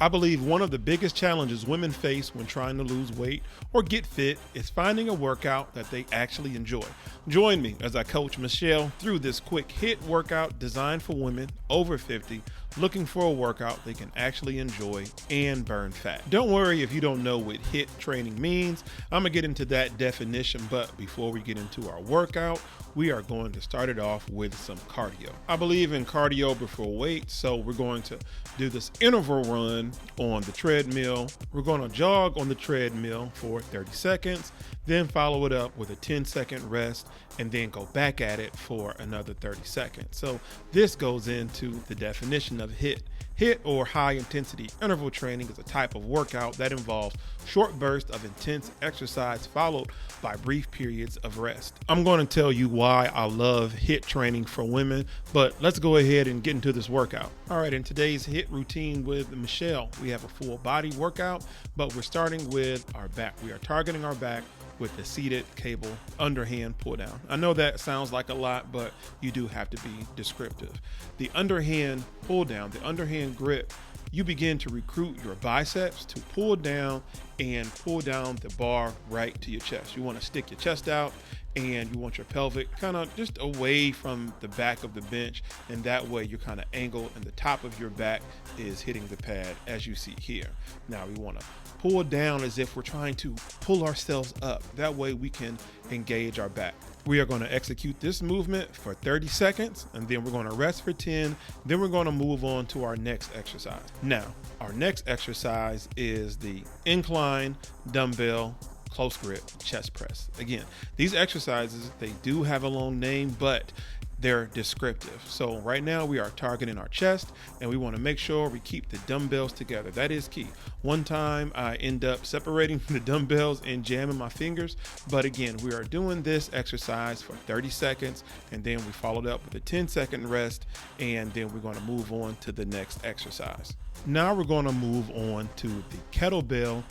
I believe one of the biggest challenges women face when trying to lose weight or get fit is finding a workout that they actually enjoy. Join me as I coach Michelle through this quick HIIT workout designed for women over 50 looking for a workout they can actually enjoy and burn fat. Don't worry if you don't know what HIIT training means. I'm going to get into that definition, but before we get into our workout, we are going to start it off with some cardio. I believe in cardio before weight, so we're going to do this interval run on the treadmill. We're going to jog on the treadmill for 30 seconds, then follow it up with a 10-second rest, and then go back at it for another 30 seconds. So this goes into the definition of HIIT. HIIT, or high intensity interval training, is a type of workout that involves short bursts of intense exercise followed by brief periods of rest. I'm going to tell you why I love HIIT training for women, but let's go ahead and get into this workout. All right, in today's HIIT routine with Michelle, we have a full body workout, but we're starting with our back. We are targeting our back with the seated cable underhand pull down. I know that sounds like a lot, but you do have to be descriptive. The underhand pull down, the underhand grip, you begin to recruit your biceps to pull down and pull down the bar right to your chest. You want to stick your chest out and you want your pelvic kind of just away from the back of the bench, and that way you're kind of angled and the top of your back is hitting the pad as you see here. Now we want to pull down as if we're trying to pull ourselves up. That way we can engage our back. We are going to execute this movement for 30 seconds, and then we're going to rest for 10. Then we're going to move on to our next exercise. Now, our next exercise is the incline dumbbell close grip chest press. Again, these exercises, they do have a long name, but they're descriptive. So right now we are targeting our chest, and we want to make sure we keep the dumbbells together. That is key. One time I end up separating the dumbbells and jamming my fingers, but again, we are doing this exercise for 30 seconds, and then we followed up with a 10-second rest, and then we're going to move on to the next exercise. Now we're going to move on to the kettlebell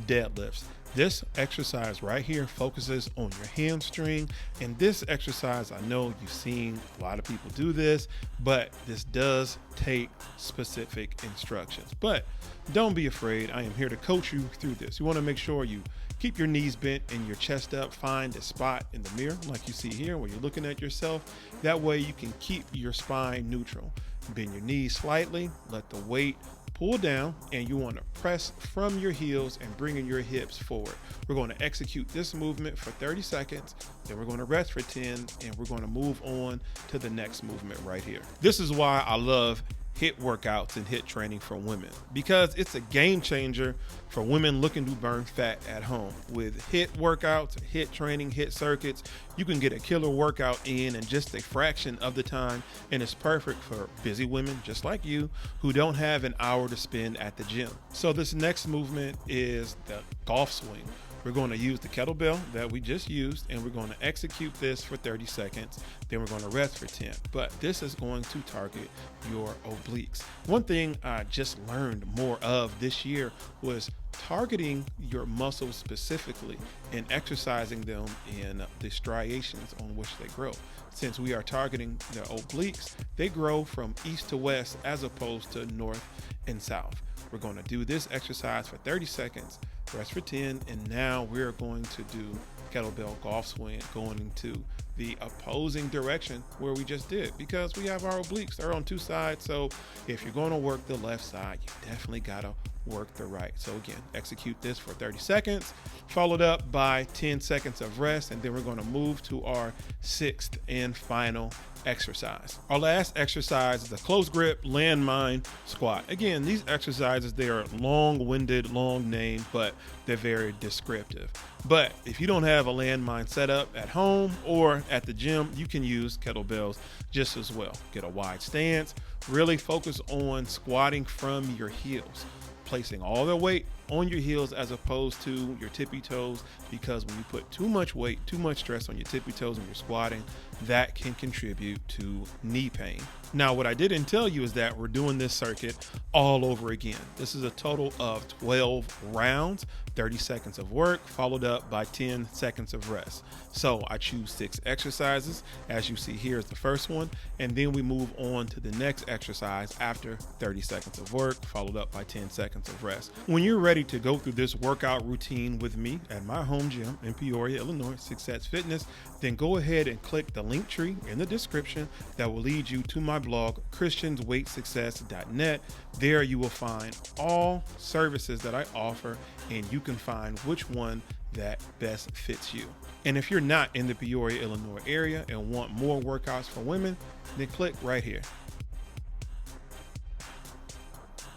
deadlifts. This exercise right here focuses on your hamstring, and this exercise, I know you've seen a lot of people do this, but this does take specific instructions. But don't be afraid. I am here to coach you through this. You want to make sure you keep your knees bent and your chest up. Find a spot in the mirror like you see here where you're looking at yourself. That way you can keep your spine neutral. Bend your knees slightly, let the weight pull down, and you want to press from your heels and bringing your hips forward. We're going to execute this movement for 30 seconds, then we're going to rest for 10, and we're going to move on to the next movement right here. This is why I love HIIT workouts and HIIT training for women, because it's a game changer for women looking to burn fat at home. With HIIT workouts, HIIT training, HIIT circuits, you can get a killer workout in just a fraction of the time, and it's perfect for busy women just like you who don't have an hour to spend at the gym. So this next movement is the golf swing. We're going to use the kettlebell that we just used, and we're going to execute this for 30 seconds. Then we're going to rest for 10. But this is going to target your obliques. One thing I just learned more of this year was targeting your muscles specifically and exercising them in the striations on which they grow. Since we are targeting the obliques, they grow from east to west as opposed to north and south. We're going to do this exercise for 30 seconds, rest for 10, and now we're going to do kettlebell golf swing going into the opposing direction where we just did, because we have our obliques. They're on two sides, so if you're going to work the left side, you definitely got to work the right. So again, execute this for 30 seconds, followed up by 10 seconds of rest, and then we're going to move to our sixth and final exercise. Our last exercise is the close grip landmine squat. Again, these exercises, they are long-winded, long named, but they're very descriptive. But if you don't have a landmine set up at home or at the gym, you can use kettlebells just as well. Get a wide stance, really focus on squatting from your heels, placing all the weight on your heels as opposed to your tippy toes, because when you put too much weight, too much stress on your tippy toes when you're squatting, that can contribute to knee pain. Now, what I didn't tell you is that we're doing this circuit all over again. This is a total of 12 rounds, 30 seconds of work, followed up by 10 seconds of rest. So I choose 6 exercises. As you see here is the first one, and then we move on to the next exercise after 30 seconds of work, followed up by 10 seconds of rest. When you're ready to go through this workout routine with me at my home gym in Peoria, Illinois, Success Fitness, then go ahead and click the link tree in the description that will lead you to my blog, christiansweightsuccess.net. There you will find all services that I offer, and you can find which one that best fits you. And if you're not in the Peoria, Illinois area and want more workouts for women, then click right here.